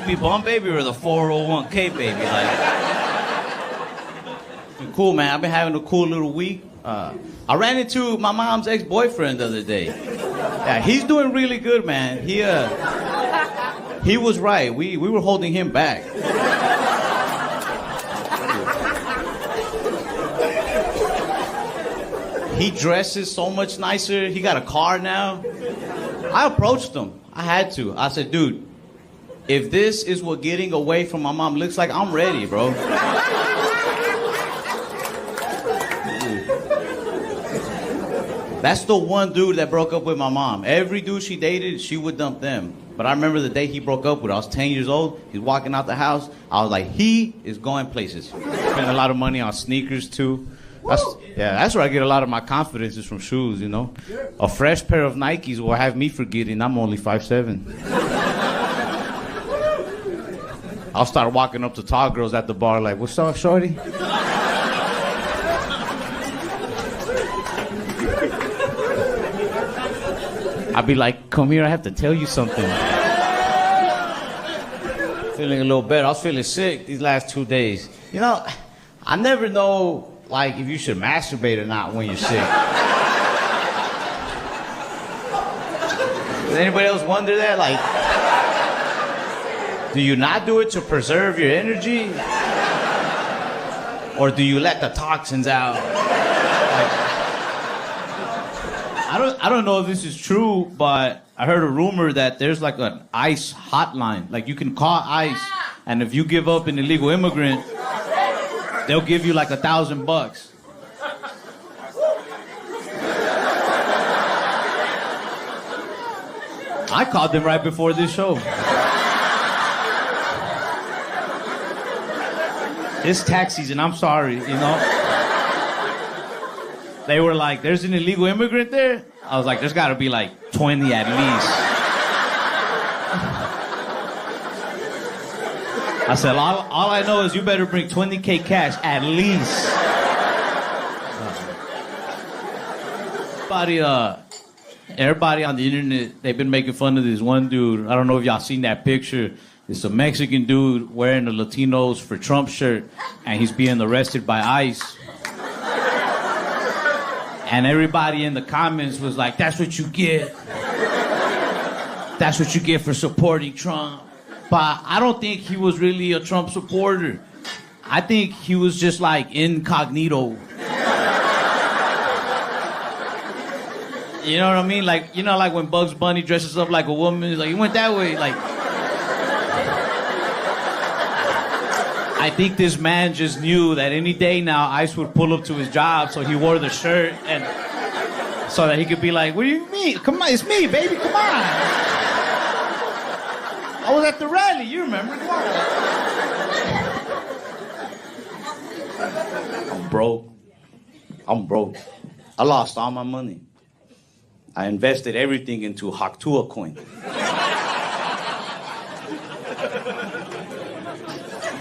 baby bump baby or the 401k baby? Like, cool, man. I've been having a cool little week. I ran into my mom's ex-boyfriend the other day. Yeah, he's doing really good, man. He was right. We were holding him back. He dresses so much nicer. He got a car now. I approached him. I had to. I said, dude, if this is what getting away from my mom looks like, I'm ready, bro. That's the one dude that broke up with my mom. Every dude she dated, she would dump them. But I remember the day he broke up with her. I was 10 years old. He's walking out the house. I was like, he is going places. Spent a lot of money on sneakers, too. That's where I get a lot of my confidence is from shoes, you know. A fresh pair of Nikes will have me forgetting I'm only 5'7". I'll start walking up to tall girls at the bar like, what's up, shorty? I'd be like, come here, I have to tell you something. Feeling a little better. I was feeling sick these last 2 days. You know, I never know, like, if you should masturbate or not when you're sick. Does anybody else wonder that? Like, do you not do it to preserve your energy? Or do you let the toxins out? I don't know if this is true, but I heard a rumor that there's like an ICE hotline. Like you can call ICE, and if you give up an illegal immigrant, they'll give you like $1,000. I called them right before this show. It's tax season, I'm sorry, you know? They were like, there's an illegal immigrant there? I was like, there's gotta be like 20 at least. I said, all I know is you better bring 20K cash at least. Everybody on the internet, they've been making fun of this one dude. I don't know if y'all seen that picture. It's a Mexican dude wearing a Latinos for Trump shirt, and he's being arrested by ICE. And everybody in the comments was like, that's what you get. That's what you get for supporting Trump. But I don't think he was really a Trump supporter. I think he was just like incognito. You know what I mean? Like, you know, like when Bugs Bunny dresses up like a woman, he's like, he went that way. Like, I think this man just knew that any day now ICE would pull up to his job, so he wore the shirt and so that he could be like, what do you mean? Come on, it's me, baby, come on. I was at the rally, you remember? Come on. I'm broke. I lost all my money. I invested everything into Haktua coin.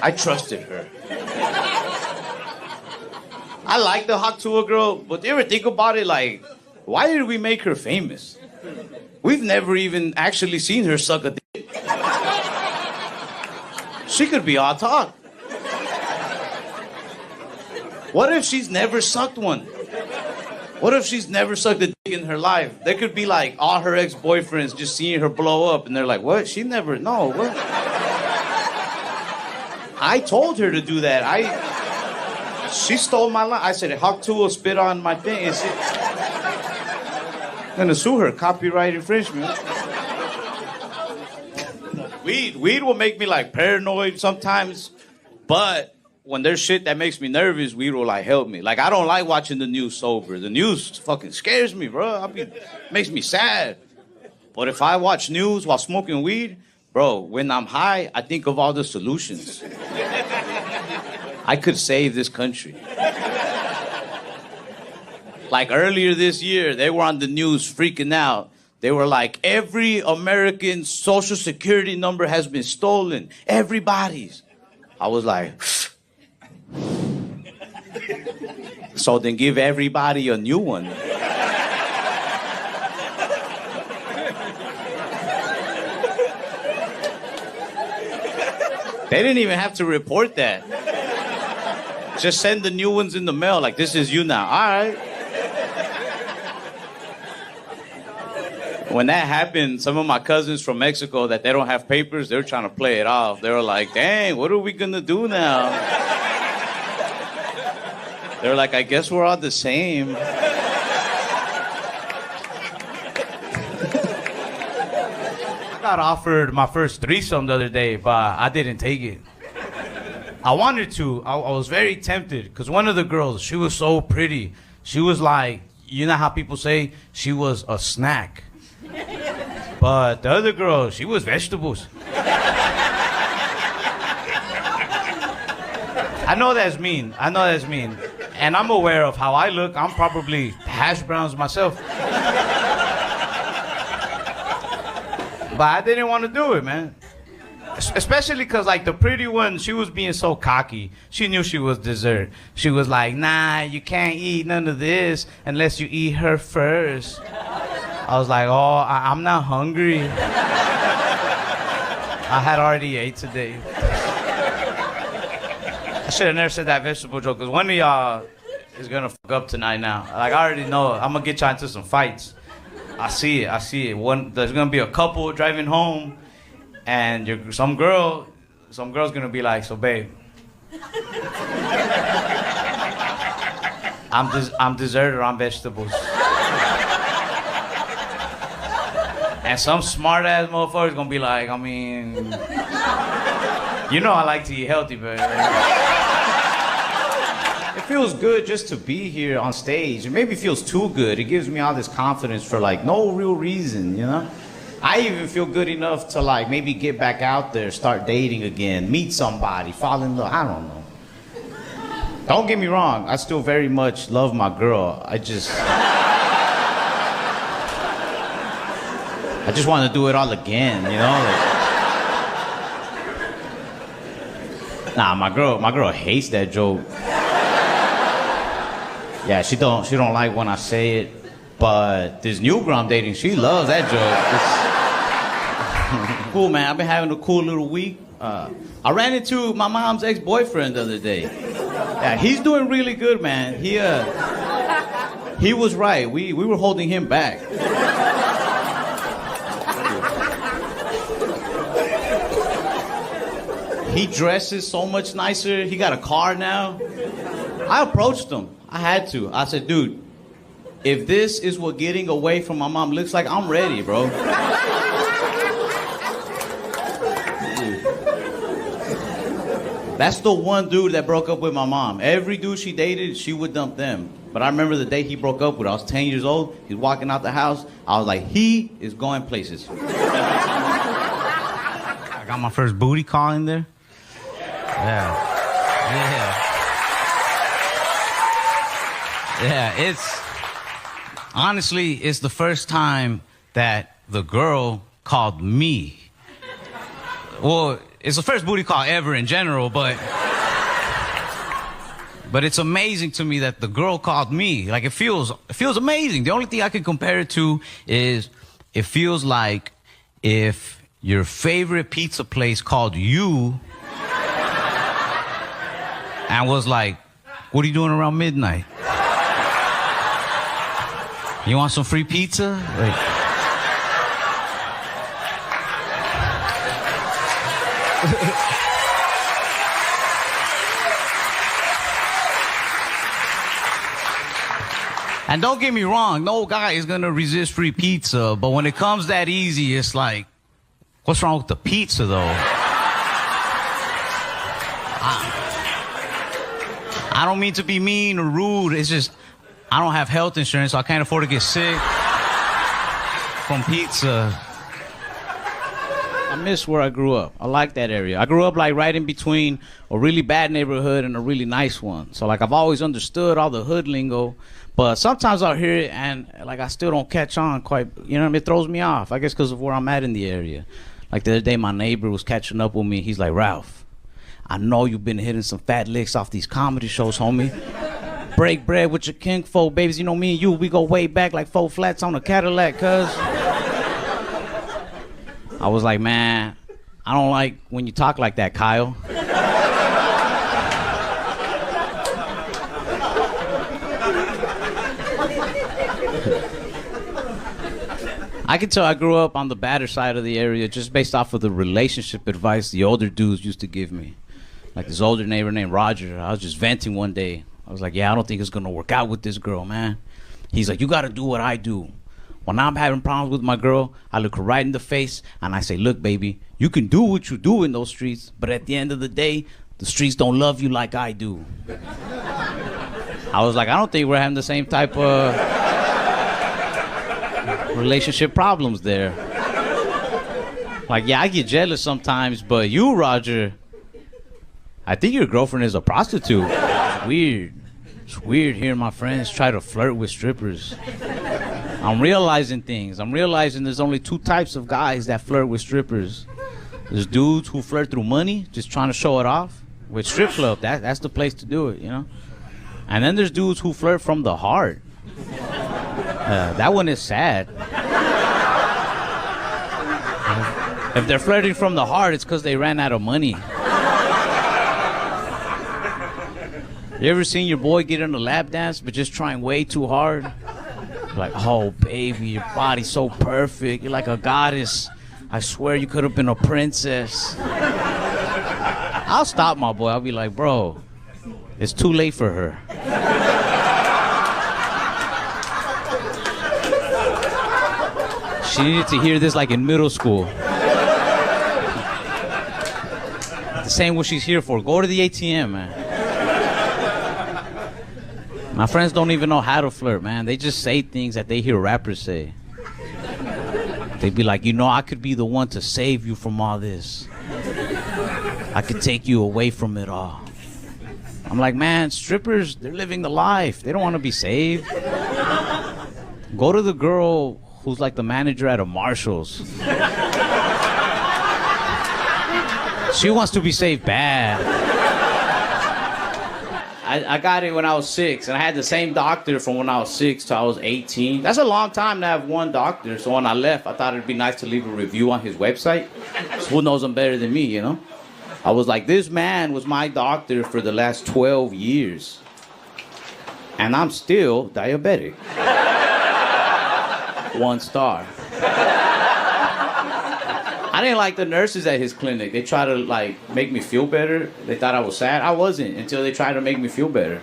I trusted her. I like the Haktua girl, but do you ever think about it, like, why did we make her famous? We've never even actually seen her suck a dick. She could be all talk. What if she's never sucked one? What if she's never sucked a dick in her life? There could be like all her ex-boyfriends just seeing her blow up, and they're like, what? She never, no, what? I told her to do that. She stole my line. I said, Haktua will spit on my thing. I'm gonna sue her, copyright infringement. Weed will make me like paranoid sometimes, but when there's shit that makes me nervous, weed will like help me. Like I don't like watching the news sober. The news fucking scares me, bro. Makes me sad. But if I watch news while smoking weed, bro, when I'm high, I think of all the solutions. I could save this country. Like earlier this year, they were on the news freaking out. They were like, every American social security number has been stolen. Everybody's. I was like, so then give everybody a new one. They didn't even have to report that. Just send the new ones in the mail, like, this is you now. All right. When that happened, some of my cousins from Mexico that they don't have papers, they were trying to play it off. They were like, dang, what are we gonna do now? They were like, I guess we're all the same. I got offered my first threesome the other day, but I didn't take it. I wanted to. I was very tempted because one of the girls, she was so pretty. She was like, you know how people say she was a snack. But the other girl, she was vegetables. I know that's mean. And I'm aware of how I look. I'm probably hash browns myself. But I didn't want to do it, man. Especially because, like, the pretty one, she was being so cocky. She knew she was dessert. She was like, nah, you can't eat none of this unless you eat her first. I was like, oh, I'm not hungry. I had already ate today. I should have never said that vegetable joke, because one of y'all is going to fuck up tonight now. Like, I already know. I'm going to get y'all into some fights. I see it. There's going to be a couple driving home, and some girl's going to be like, so, babe, I'm dessert or I'm vegetables. And some smart-ass motherfucker's going to be like, I mean, you know I like to eat healthy, but... It feels good just to be here on stage. It maybe feels too good. It gives me all this confidence for, like, no real reason, you know? I even feel good enough to, like, maybe get back out there, start dating again, meet somebody, fall in love. I don't know. Don't get me wrong. I still very much love my girl. I just want to do it all again, you know? Like, nah, my girl hates that joke. Yeah, she don't like when I say it. But this new girl I'm dating, she loves that joke. Cool, man. I've been having a cool little week. I ran into my mom's ex-boyfriend the other day. Yeah, he's doing really good, man. He was right. We were holding him back. He dresses so much nicer. He got a car now. I approached him. I had to. I said, dude, if this is what getting away from my mom looks like, I'm ready, bro. That's the one dude that broke up with my mom. Every dude she dated, she would dump them. But I remember the day he broke up with her. I was 10 years old. He's walking out the house. I was like, he is going places. I got my first booty call in there. Yeah, it's the first time that the girl called me. Well, it's the first booty call ever in general, but it's amazing to me that the girl called me. Like, it feels amazing. The only thing I can compare it to is it feels like if your favorite pizza place called you and was like, what are you doing around midnight? You want some free pizza? Like, and don't get me wrong, no guy is gonna resist free pizza, but when it comes that easy, it's like, what's wrong with the pizza, though? I don't mean to be mean or rude. It's just, I don't have health insurance, so I can't afford to get sick from pizza. I miss where I grew up. I like that area. I grew up, like, right in between a really bad neighborhood and a really nice one. So, like, I've always understood all the hood lingo, but sometimes I'll hear it and, like, I still don't catch on quite, you know what I mean? It throws me off, I guess because of where I'm at in the area. Like, the other day, my neighbor was catching up with me. He's like, Ralph, I know you've been hitting some fat licks off these comedy shows, homie. Break bread with your kinfolk, babies. You know, me and you, we go way back like 4 flats on a Cadillac, cuz. I was like, man, I don't like when you talk like that, Kyle. I can tell I grew up on the badder side of the area just based off of the relationship advice the older dudes used to give me. Like this older neighbor named Roger, I was just venting one day. I was like, yeah, I don't think it's going to work out with this girl, man. He's like, you got to do what I do. When I'm having problems with my girl, I look her right in the face and I say, look, baby, you can do what you do in those streets, but at the end of the day, the streets don't love you like I do. I was like, I don't think we're having the same type of relationship problems there. Like, yeah, I get jealous sometimes, but you, Roger, I think your girlfriend is a prostitute. It's weird. It's weird hearing my friends try to flirt with strippers. I'm realizing things. I'm realizing there's only two types of guys that flirt with strippers. There's dudes who flirt through money, just trying to show it off. With strip club, that's the place to do it, you know? And then there's dudes who flirt from the heart. That one is sad. If they're flirting from the heart, it's because they ran out of money. You ever seen your boy get in a lap dance but just trying way too hard? Like, oh, baby, your body's so perfect. You're like a goddess. I swear you could have been a princess. I'll stop my boy. I'll be like, bro, it's too late for her. She needed to hear this like in middle school. The same what she's here for. Go to the ATM, man. My friends don't even know how to flirt, man. They just say things that they hear rappers say. They be like, you know, I could be the one to save you from all this. I could take you away from it all. I'm like, man, strippers, they're living the life. They don't want to be saved. Go to the girl who's like the manager at a Marshall's. She wants to be saved bad. I got it when I was 6, and I had the same doctor from when I was 6 till I was 18. That's a long time to have one doctor, so when I left, I thought it'd be nice to leave a review on his website. So who knows him better than me, you know? I was like, this man was my doctor for the last 12 years, and I'm still diabetic. 1 star. I didn't like the nurses at his clinic. They tried to like make me feel better. They thought I was sad. I wasn't until they tried to make me feel better.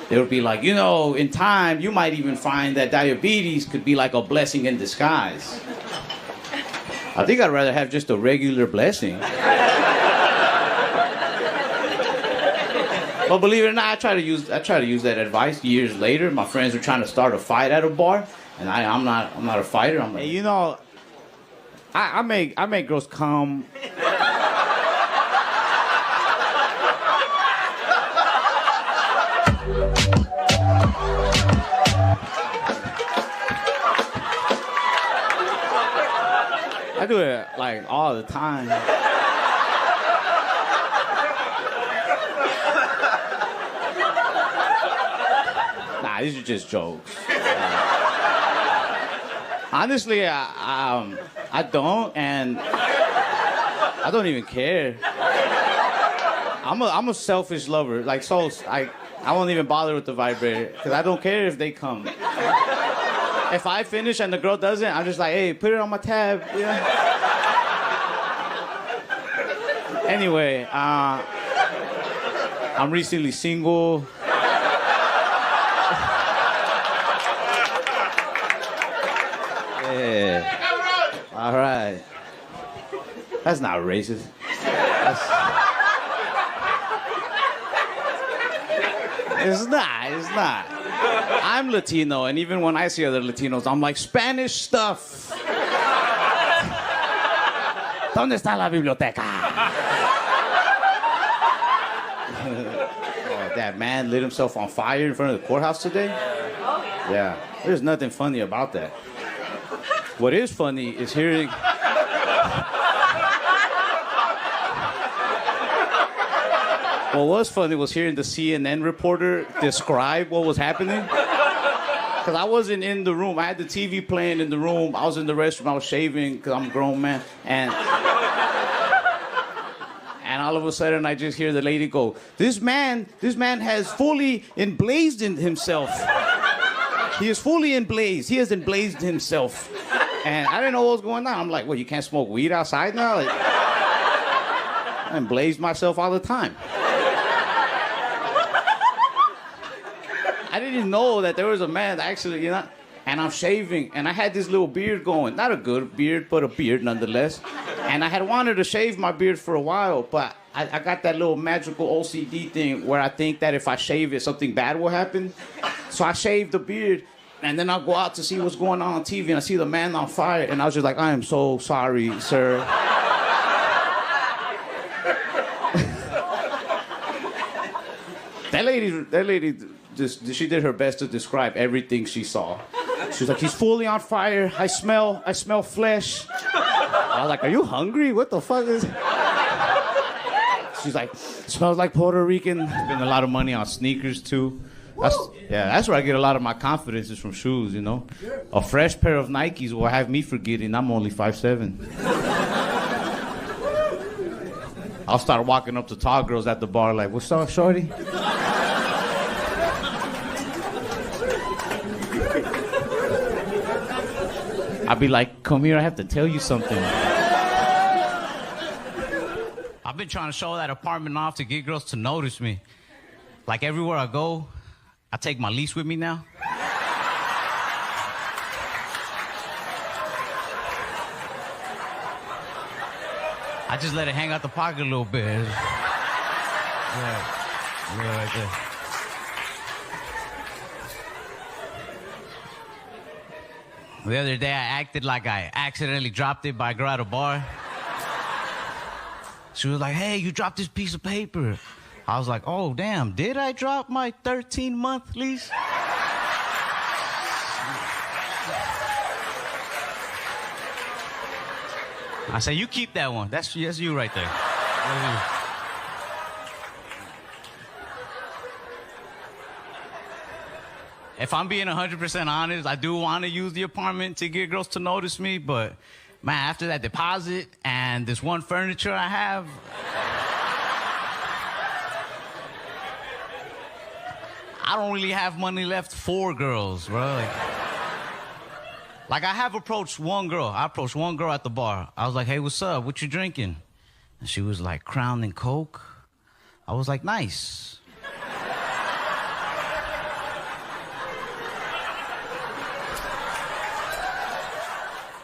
They would be like, you know, in time, you might even find that diabetes could be like a blessing in disguise. I think I'd rather have just a regular blessing. But believe it or not, I try to use that advice years later. My friends are trying to start a fight at a bar, and I'm not a fighter. I'm like, hey, you know, I make girls come. I do it like all the time. Nah, these are just jokes. Honestly, I don't, and I don't even care. I'm a selfish lover. Like, so I won't even bother with the vibrator because I don't care if they come. If I finish and the girl doesn't, I'm just like, hey, put it on my tab. Yeah. Anyway, I'm recently single. Yeah. All right. That's not racist. It's not. I'm Latino, and even when I see other Latinos, I'm like, Spanish stuff. ¿Dónde está la biblioteca? That man lit himself on fire in front of the courthouse today? Yeah. There's nothing funny about that. What is funny is hearing... What was funny was hearing the CNN reporter describe what was happening. Because I wasn't in the room. I had the TV playing in the room. I was in the restroom. I was shaving because I'm a grown man. And all of a sudden I just hear the lady go, this man has fully emblazoned himself. He is fully emblazed. He has emblazed himself. And I didn't know what was going on. I'm like, well, you can't smoke weed outside now? Like, I emblaze myself all the time. I didn't know that there was a man actually, and I'm shaving, and I had this little beard going. Not a good beard, but a beard nonetheless. And I had wanted to shave my beard for a while, but I got that little magical OCD thing where I think that if I shave it, something bad will happen. So I shaved the beard, and then I'll go out to see what's going on TV, and I see the man on fire, and I was just like, I am so sorry, sir. That lady, she did her best to describe everything she saw. She was like, he's fully on fire. I smell flesh. I was like, are you hungry? What the fuck is... She's like, smells like Puerto Rican. Spend a lot of money on sneakers, too. That's where I get a lot of my confidence is from shoes, A fresh pair of Nikes will have me forgetting I'm only 5'7". I'll start walking up to tall girls at the bar like, what's up, shorty? I'll be like, come here, I have to tell you something. I've been trying to show that apartment off to get girls to notice me. Like everywhere I go, I take my lease with me now. I just let it hang out the pocket a little bit. Yeah, right there. The other day, I acted like I accidentally dropped it by a girl at a bar. She was like, hey, you dropped this piece of paper. I was like, oh, damn, did I drop my 13-month lease? I said, you keep that one. That's you right there. That's you. If I'm being 100% honest, I do want to use the apartment to get girls to notice me, but man, after that deposit and this one furniture I have, I don't really have money left for girls, bro. Like I have approached one girl. I approached one girl at the bar. I was like, hey, what's up? What you drinking? And she was like, Crown and Coke. I was like, nice.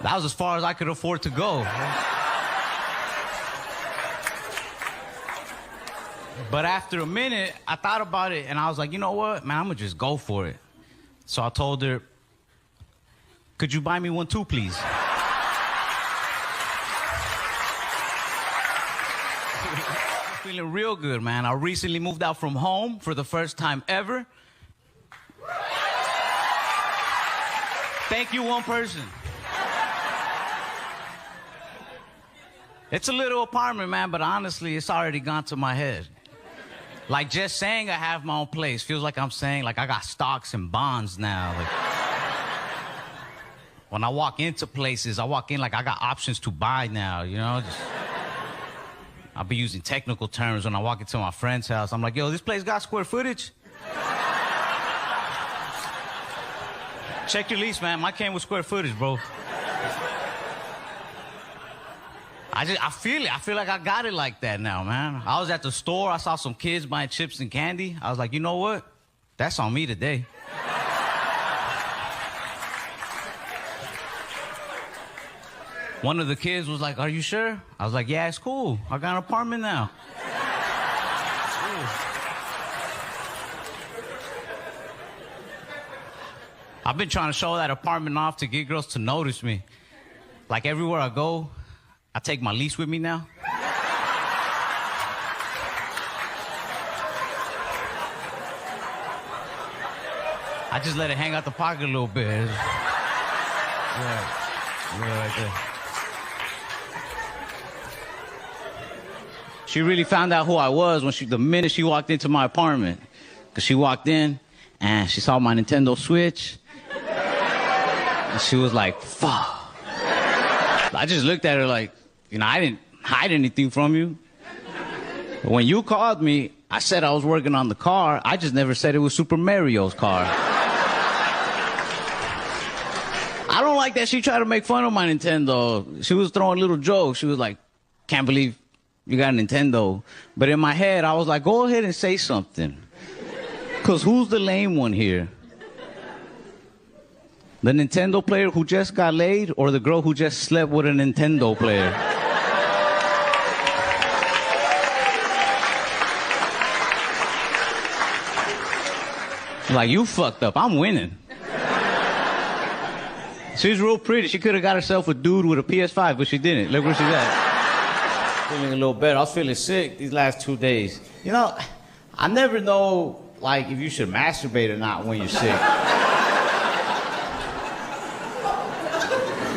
That was as far as I could afford to go. But after a minute, I thought about it, and I was like, you know what? Man, I'm going to just go for it. So I told her, could you buy me one too, please? Feeling real good, man. I recently moved out from home for the first time ever. Thank you, one person. It's a little apartment, man, but honestly, it's already gone to my head. Like, just saying I have my own place feels like I'm saying, like, I got stocks and bonds now. Like, when I walk into places, I walk in like I got options to buy now, I'll be using technical terms when I walk into my friend's house. I'm like, yo, this place got square footage? Check your lease, man. Mine came with square footage, bro. I feel it. I feel like I got it like that now, man. I was at the store. I saw some kids buying chips and candy. I was like, you know what? That's on me today. One of the kids was like, are you sure? I was like, yeah, it's cool. I got an apartment now. I've been trying to show that apartment off to get girls to notice me. Like everywhere I go, I take my lease with me now. I just let it hang out the pocket a little bit. Right there. She really found out who I was when the minute she walked into my apartment. Because she walked in and she saw my Nintendo Switch. And she was like, fuck. I just looked at her like, I didn't hide anything from you. When you called me, I said I was working on the car. I just never said it was Super Mario's car. I don't like that she tried to make fun of my Nintendo. She was throwing little jokes. She was like, can't believe you got a Nintendo. But in my head, I was like, go ahead and say something. Because who's the lame one here? The Nintendo player who just got laid or the girl who just slept with a Nintendo player? Like, you fucked up. I'm winning. She's real pretty. She could have got herself a dude with a PS5, but she didn't. Look where she's at. Feeling a little better. I was feeling sick these last 2 days. You know, I never know, like, if you should masturbate or not when you're sick.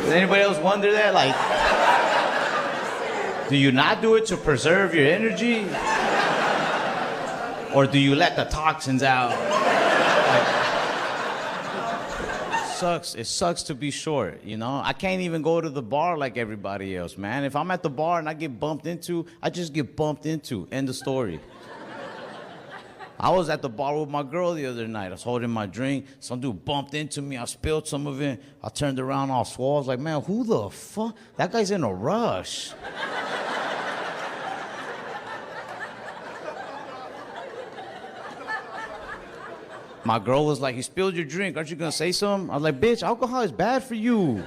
Does anybody else wonder that? Like, do you not do it to preserve your energy? Or do you let the toxins out? It sucks to be short, you know? I can't even go to the bar like everybody else, man. If I'm at the bar and I get bumped into, I just get bumped into. End of story. I was at the bar with my girl the other night. I was holding my drink. Some dude bumped into me. I spilled some of it. I turned around all swole. I was like, man, who the fuck? That guy's in a rush. My girl was like, you spilled your drink. Aren't you going to say something? I was like, bitch, alcohol is bad for you.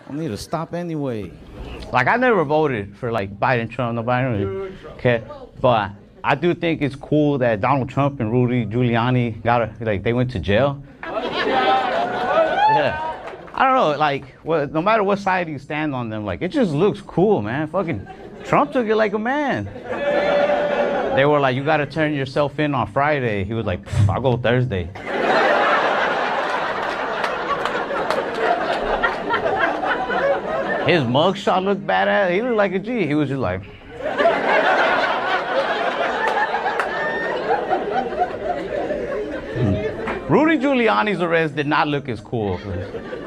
I need to stop anyway. Like, I never voted for, like, Biden, Trump, nobody really. Okay, but I do think it's cool that Donald Trump and Rudy Giuliani they went to jail. Yeah. I don't know, like, no matter what side you stand on them, like, it just looks cool, man. Fucking Trump took it like a man. They were like, you got to turn yourself in on Friday. He was like, I'll go Thursday. His mugshot looked badass. He looked like a G. He was just like... Rudy Giuliani's arrest did not look as cool.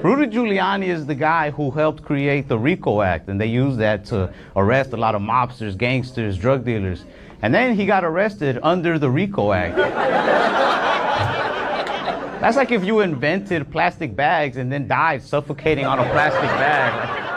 Rudy Giuliani is the guy who helped create the RICO Act, and they used that to arrest a lot of mobsters, gangsters, drug dealers. And then he got arrested under the RICO Act. That's like if you invented plastic bags and then died suffocating on a plastic bag.